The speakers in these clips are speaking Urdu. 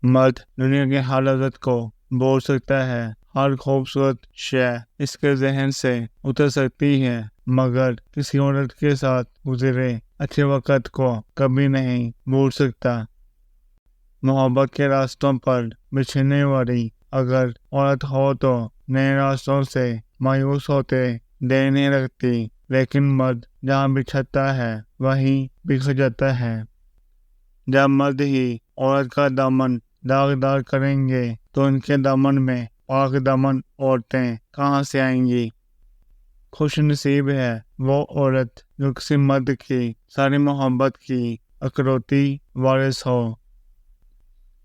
مرد دنیا کی ہر لذت کو بول سکتا ہے، ہر خوبصورت شے اس کے ذہن سے اتر سکتی ہے، مگر کسی عورت کے ساتھ گزرے اچھے وقت کو کبھی نہیں بھول سکتا۔ محبت کے راستوں پر بچھڑنے والی اگر عورت ہو تو نئے راستوں سے مایوس ہوتے دیر نہیں رکھتی، لیکن مرد جہاں بچھڑتا ہے وہیں بکھر جاتا ہے۔ جب مرد ہی عورت کا دامن داغدار کریں گے تو ان کے دامن میں پاک دامن عورتیں کہاں سے آئیں گی؟ خوش نصیب ہے وہ عورت جو کسی مرد کی ساری محبت کی اکروتی وارث ہو۔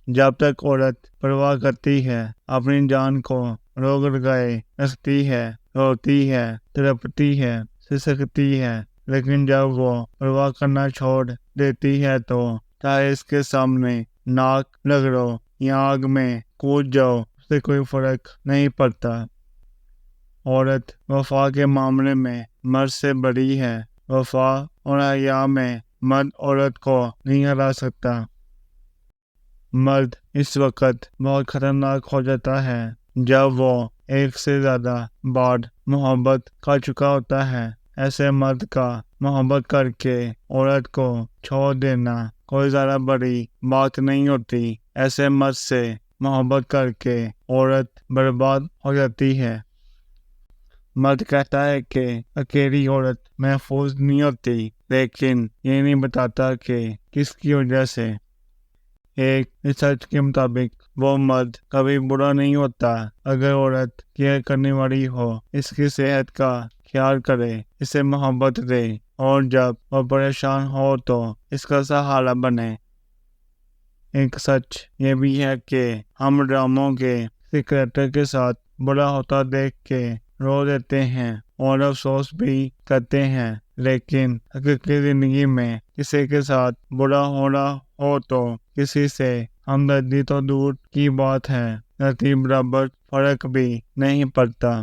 جب تک عورت پرواہ کرتی ہے، اپنی جان کو روک لگائے رکھتی ہے، روتی ہے، تڑپتی ہے، سسکتی ہے، لیکن جب وہ پرواہ کرنا چھوڑ دیتی ہے تو چاہے اس کے سامنے ناک رگڑو یا آگ میں کود جاؤ، اس سے کوئی فرق نہیں پڑتا۔ عورت وفا کے معاملے میں مرد سے بڑی ہے۔ وفا اور حیا میں مرد عورت کو نہیں ہرا سکتا۔ مرد اس وقت بہت خطرناک ہو جاتا ہے جب وہ ایک سے زیادہ بار محبت کر چکا ہوتا ہے۔ ایسے مرد کا محبت کر کے عورت کو چھوڑ دینا کوئی زیادہ بڑی بات نہیں ہوتی۔ ایسے مرد سے محبت کر کے عورت برباد ہو جاتی ہے۔ مرد کہتا ہے کہ اکیلی عورت محفوظ نہیں ہوتی، لیکن یہ نہیں بتاتا کہ کس کی وجہ سے۔ ایک ریسرچ کے مطابق وہ مرد کبھی برا نہیں ہوتا اگر عورت کیئر کرنے والی ہو، اس کی صحت کا خیال کرے، اسے محبت دے اور جب وہ پریشان ہو تو اس کا سہارا بنے۔ ایک سچ یہ بھی ہے کہ ہم ڈراموں کے کسی کریکٹر کے ساتھ برا ہوتا دیکھ کے رو دیتے ہیں اور افسوس بھی کرتے ہیں، لیکن حقیقی زندگی میں کسی کے ساتھ برا ہو رہا ہو تو کسی سے ہمدردی تو دور کی بات ہے، رتی برابر فرق بھی نہیں پڑتا۔